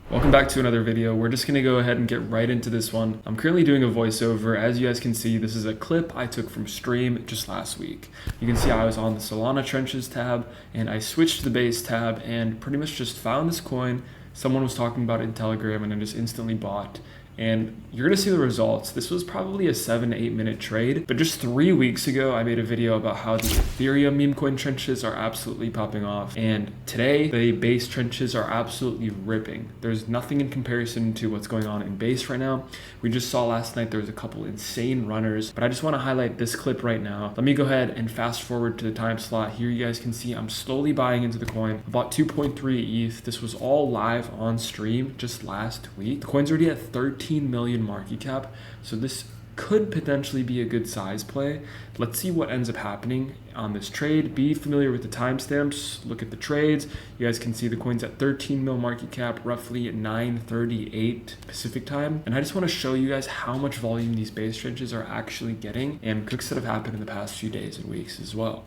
Welcome back to another video. We're just gonna go ahead and get right into this one. I'm currently doing a voiceover. As you guys can see, this is a clip I took from stream just last week. You can see I was on the Solana trenches tab and I switched to the base tab and pretty much just found this coin. Someone was talking about it in Telegram and I just instantly bought. And you're gonna see the results. This was probably a 7 to 8 minute trade, but just 3 weeks ago, I made a video about how the Ethereum meme coin trenches are absolutely popping off. And today, the base trenches are absolutely ripping. There's nothing in comparison to what's going on in base right now. We just saw last night, there was a couple insane runners, but I just wanna highlight this clip right now. Let me go ahead and fast forward to the time slot. Here you guys can see I'm slowly buying into the coin. I bought 2.3 ETH. This was all live on stream just last week. The coin's already at 13 million market cap, so this could potentially be a good size play. Let's see what ends up happening on this trade. Be familiar with the timestamps, look at the trades. You guys can see the coin's at 13 mil market cap, roughly at 9:38 Pacific time. And I just want to show you guys how much volume these base trenches are actually getting and clicks that have happened in the past few days and weeks as well.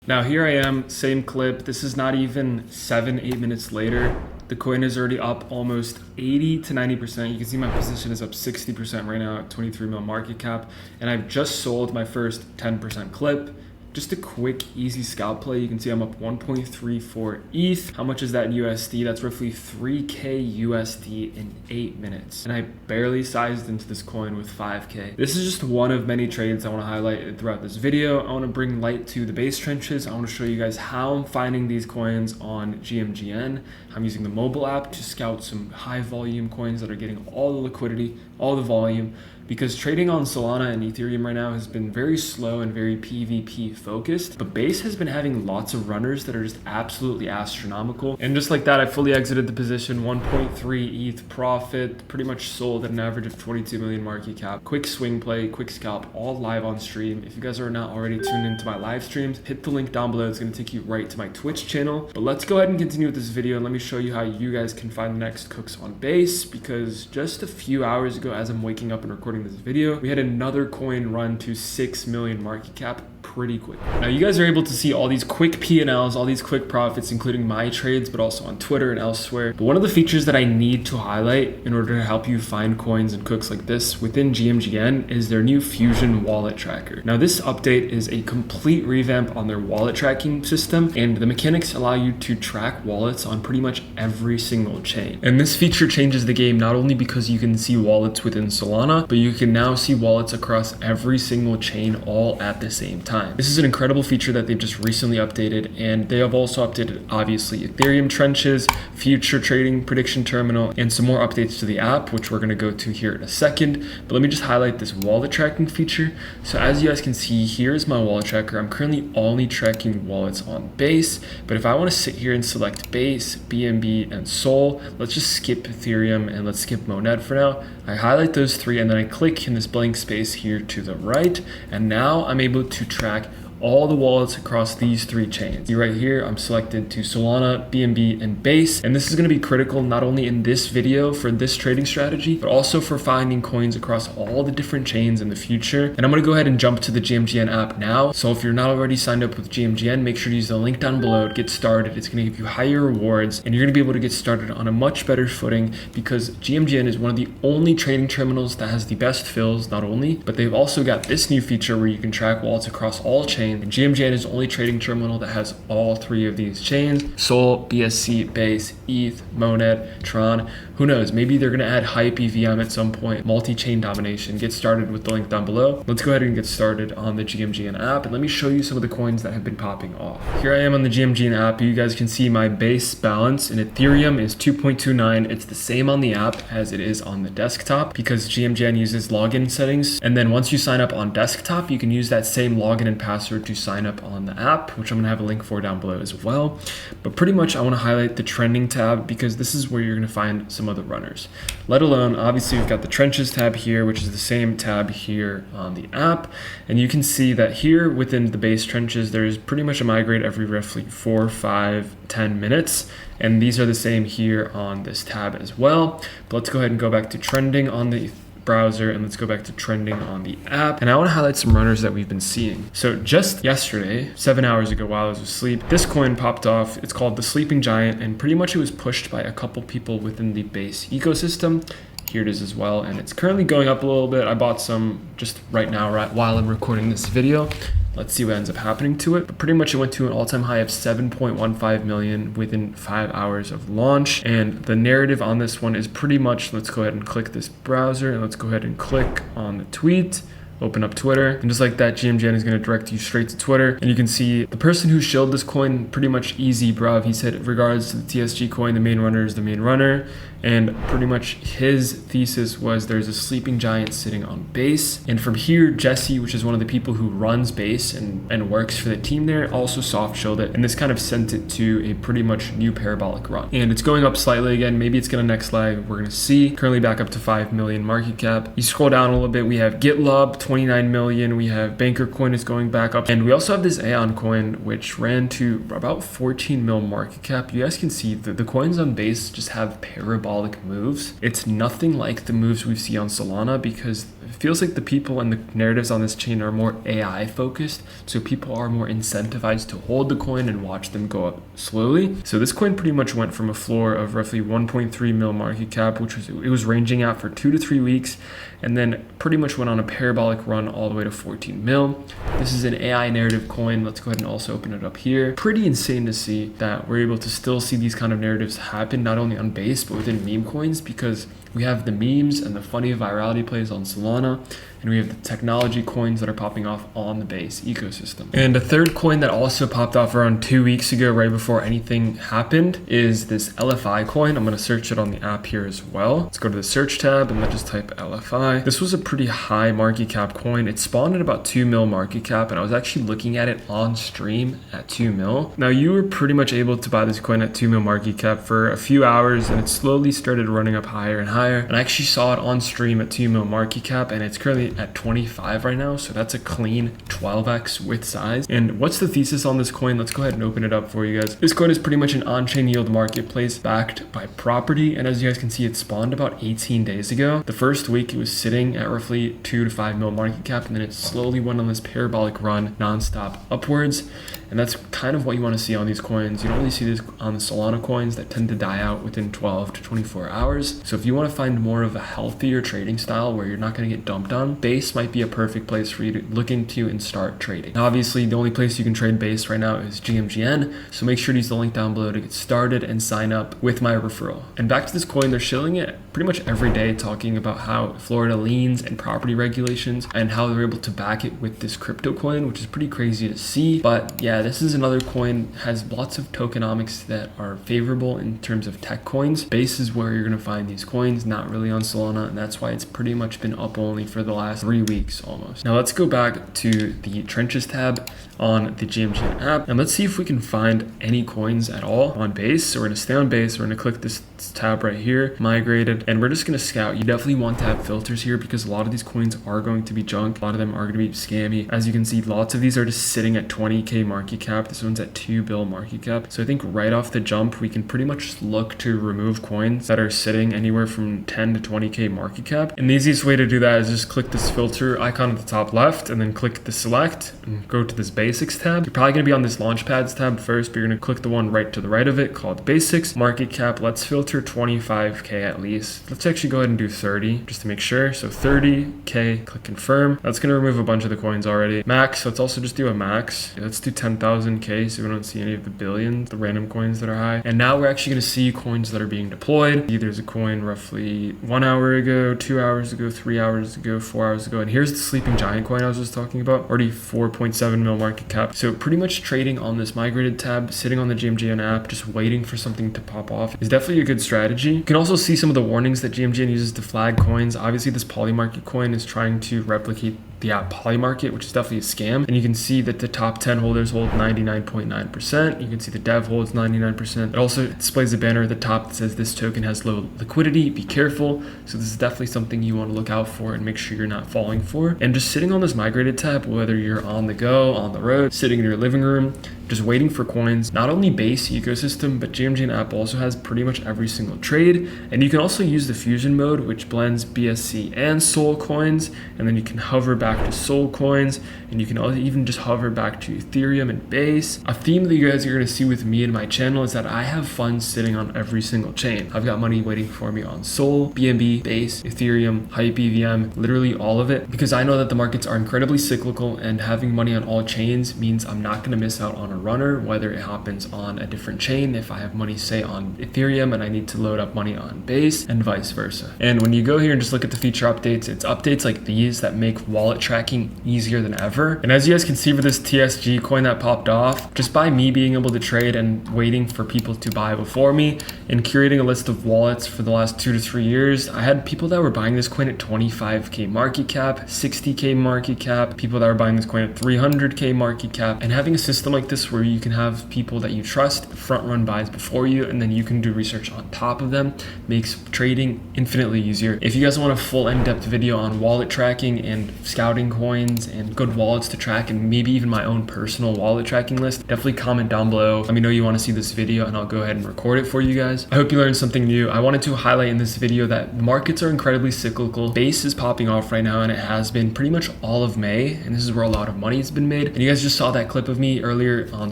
Now here I am, same clip. This is not even 7-8 minutes later. The coin is already up almost 80 to 90%. You can see my position is up 60% right now at 23 mil market cap. And I've just sold my first 10% clip. Just a quick, easy scalp play. You can see I'm up 1.34 ETH. How much is that in USD? That's roughly 3K USD in 8 minutes. And I barely sized into this coin with 5K. This is just one of many trades I want to highlight throughout this video. I want to bring light to the base trenches. I want to show you guys how I'm finding these coins on gmgn. I'm using the mobile app to scout some high volume coins that are getting all the liquidity, all the volume. Because trading on Solana and Ethereum right now has been very slow and very PvP focused, but base has been having lots of runners that are just absolutely astronomical. And just like that, I fully exited the position, 1.3 ETH profit, pretty much sold at an average of 22 million market cap. Quick swing play, quick scalp, all live on stream. If you guys are not already tuned into my live streams, hit the link down below. It's gonna take you right to my Twitch channel. But let's go ahead and continue with this video and let me show you how you guys can find the next cooks on base, because just a few hours ago, as I'm waking up and recording this video, we had another coin run to 6 million market cap pretty quick. Now you guys are able to see all these quick P&Ls, all these quick profits, including my trades, but also on Twitter and elsewhere. But one of the features that I need to highlight in order to help you find coins and cooks like this within gmgn is their new Fusion wallet tracker. Now this update is a complete revamp on their wallet tracking system, and the mechanics allow you to track wallets on pretty much every single chain. And this feature changes the game not only because you can see wallets within Solana, but you can now see wallets across every single chain all at the same time. This is an incredible feature that they've just recently updated, and they have also updated obviously Ethereum trenches, future trading prediction terminal, and some more updates to the app, which we're going to go to here in a second. But let me just highlight this wallet tracking feature. So as you guys can see, here's my wallet tracker. I'm currently only tracking wallets on base, but if I want to sit here and select base, BNB, and Sol, let's just skip Ethereum and let's skip Monad for now. I highlight those three and then I click in this blank space here to the right, and now I'm able to track all the wallets across these three chains. See right here, I'm selected to Solana, BNB, and Base. And this is gonna be critical not only in this video for this trading strategy, but also for finding coins across all the different chains in the future. And I'm gonna go ahead and jump to the gmgn app now. So if you're not already signed up with gmgn, make sure to use the link down below to get started. It's gonna give you higher rewards and you're gonna be able to get started on a much better footing, because gmgn is one of the only trading terminals that has the best fills, not only, but they've also got this new feature where you can track wallets across all chains. And gmgn is the only trading terminal that has all three of these chains: Sol, BSC, Base, ETH, Monad, Tron. Who knows, maybe they're gonna add Hype EVM at some point, multi-chain domination. Get started with the link down below. Let's go ahead and get started on the gmgn app, and let me show you some of the coins that have been popping off. Here I am on the gmgn app. You guys can see my base balance in Ethereum is 2.29. It's the same on the app as it is on the desktop, because gmgn uses login settings. And then once you sign up on desktop, you can use that same login and password to sign up on the app, which I'm gonna have a link for down below as well. But pretty much I wanna highlight the trending tab, because this is where you're gonna find some some of the runners. Let alone, obviously, we've got the trenches tab here, which is the same tab here on the app. And you can see that here within the base trenches, there's pretty much a migrate every roughly 4, 5, 10 minutes. And these are the same here on this tab as well. But let's go ahead and go back to trending on the browser, and let's go back to trending on the app. And I want to highlight some runners that we've been seeing. So just yesterday, 7 hours ago while I was asleep, this coin popped off. It's called the Sleeping Giant, and pretty much it was pushed by a couple people within the base ecosystem. Here it is as well, and it's currently going up a little bit. I bought some just right now, right while I'm recording this video. Let's see what ends up happening to it. But pretty much it went to an all-time high of 7.15 million within 5 hours of launch. And the narrative on this one is pretty much, let's go ahead and click this browser, and let's go ahead and click on the tweet. Open up Twitter, and just like that, gmgn is going to direct you straight to Twitter, and you can see the person who shilled this coin pretty much easy, bruv. He said, regards to the TSG coin, the main runner is the main runner, and pretty much his thesis was there's a sleeping giant sitting on base. And from here, Jesse, which is one of the people who runs base and works for the team there, also soft shilled it, and this kind of sent it to a pretty much new parabolic run. And it's going up slightly again. Maybe it's going to next lag. We're going to see. Currently back up to 5 million market cap. You scroll down a little bit, we have GitLab 29 million, we have Banker coin is going back up, and we also have this Aeon coin which ran to about 14 mil market cap. You guys can see that the coins on base just have parabolic moves. It's nothing like the moves we see on Solana, because it feels like the people and the narratives on this chain are more AI focused, so people are more incentivized to hold the coin and watch them go up slowly. So this coin pretty much went from a floor of roughly 1.3 mil market cap, which was ranging out for 2 to 3 weeks, and then pretty much went on a parabolic run all the way to 14 mil. This is an AI narrative coin. Let's go ahead and also open it up here. Pretty insane to see that we're able to still see these kind of narratives happen, not only on base, but within meme coins, because we have the memes and the funny virality plays on Solana, and we have the technology coins that are popping off on the base ecosystem. And a third coin that also popped off around 2 weeks ago, right before anything happened, is this LFI coin. I'm going to search it on the app here as well. Let's go to the search tab and let's just type LFI. This was a pretty high market cap coin. It spawned at about 2 mil market cap, and I was actually looking at it on stream at 2 mil. Now you were pretty much able to buy this coin at 2 mil market cap for a few hours, and it slowly started running up higher and higher. And I actually saw it on stream at 2 mil market cap, and it's currently at 25 right now, so that's a clean 12x with size. And what's the thesis on this coin? Let's go ahead and open it up for you guys. This coin is pretty much an on-chain yield marketplace backed by property, and as you guys can see, it spawned about 18 days ago. The first week it was sitting at roughly 2 to 5 mil market cap, and then it slowly went on this parabolic run non-stop upwards. And that's kind of what you want to see on these coins. You don't really see this on the Solana coins that tend to die out within 12 to 24 hours. So if you want to find more of a healthier trading style where you're not going to get dumped on, base might be a perfect place for you to look into and start trading. Now, obviously, the only place you can trade base right now is gmgn. So make sure to use the link down below to get started and sign up with my referral. And back to this coin, they're shilling it pretty much every day, talking about how Florida liens and property regulations and how they're able to back it with this crypto coin, which is pretty crazy to see. But yeah, this is another coin, has lots of tokenomics that are favorable in terms of tech coins. Base is where you're going to find these coins, not really on Solana, and that's why it's pretty much been up only for the last 3 weeks almost. Now let's go back to the trenches tab on the gmgn app, and let's see if we can find any coins at all on base. So we're going to stay on base, we're going to click this tab right here, migrated, and we're just going to scout. You definitely want to have filters here because a lot of these coins are going to be junk. A lot of them are going to be scammy. As you can see, lots of these are just sitting at 20k market cap. This one's at 2 bill market cap. So I think right off the jump, we can pretty much look to remove coins that are sitting anywhere from 10 to 20k market cap. And the easiest way to do that is just click this filter icon at the top left and then click the select and go to this basics tab. You're probably going to be on this launchpads tab first, but you're going to click the one right to the right of it called basics. Market cap, let's filter 25k at least. Let's actually go ahead and do 30 just to make sure. So 30k, click confirm. That's going to remove a bunch of the coins already. Max, let's also just do a max. Let's do 10,000k so we don't see any of the billions, the random coins that are high. And now we're actually going to see coins that are being deployed. There's a coin roughly 1 hour ago, 2 hours ago, 3 hours ago, 4 hours ago. And here's the sleeping giant coin I was just talking about, already 4.7 mil market cap. So pretty much trading on this migrated tab, sitting on the gmgn app, just waiting for something to pop off is definitely a good strategy. You can also see some of the warnings that gmgn uses to flag coins. Obviously, this polymarket coin is trying to replicate the app Polymarket, which is definitely a scam. And you can see that the top 10 holders hold 99.9%. You can see the dev holds 99%. It also displays a banner at the top that says this token has low liquidity, be careful. So this is definitely something you want to look out for and make sure you're not falling for. And just sitting on this migrated tab, whether you're on the go, on the road, sitting in your living room, just waiting for coins. Not only base ecosystem, but gmgn app also has pretty much every single trade. And you can also use the fusion mode, which blends BSC and Sol coins. And then you can hover back to Sol coins, and you can even just hover back to Ethereum and base. A theme that you guys are going to see with me and my channel is that I have funds sitting on every single chain. I've got money waiting for me on Sol, BNB, base, Ethereum, Hype EVM, literally all of it, because I know that the markets are incredibly cyclical, and having money on all chains means I'm not going to miss out on a runner, whether it happens on a different chain. If I have money, say, on Ethereum and I need to load up money on base, and vice versa. And when you go here and just look at the feature updates, it's updates like these that make wallet tracking easier than ever. And as you guys can see for this TSG coin that popped off, just by me being able to trade and waiting for people to buy before me and curating a list of wallets for the last 2 to 3 years, I had people that were buying this coin at 25k market cap, 60k market cap, people that were buying this coin at 300k market cap. And having a system like this where you can have people that you trust front run buys before you, and then you can do research on top of them, makes trading infinitely easier. If you guys want a full in-depth video on wallet tracking and scouting coins and good wallets to track, and maybe even my own personal wallet tracking list, definitely comment down below. Let me know you want to see this video and I'll go ahead and record it for you guys. I hope you learned something new. I wanted to highlight in this video that markets are incredibly cyclical. Base is popping off right now, and it has been pretty much all of May, and this is where a lot of money has been made. And you guys just saw that clip of me earlier on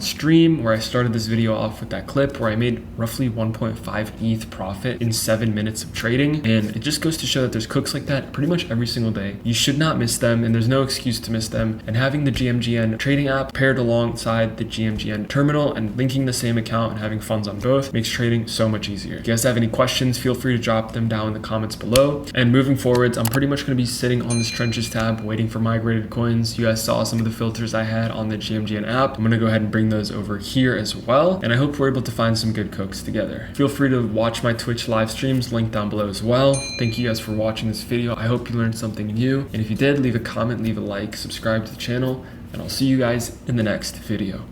stream where I started this video off with that clip where I made roughly 1.5 ETH profit in 7 minutes of trading. And it just goes to show that there's cooks like that pretty much every single day. You should not miss them, and there's no excuse to miss them. And having the gmgn trading app paired alongside the gmgn terminal and linking the same account and having funds on both makes trading so much easier. If you guys have any questions, feel free to drop them down in the comments below. And moving forwards, I'm pretty much going to be sitting on this trenches tab waiting for migrated coins. You guys saw some of the filters I had on the gmgn app. I'm going to go ahead and bring those over here as well, and I hope we're able to find some good cooks together. Feel free to watch my Twitch live streams, link down below as well. Thank you guys for watching this video. I hope you learned something new, and if you did, leave a comment, leave a like, subscribe to the channel, and I'll see you guys in the next video.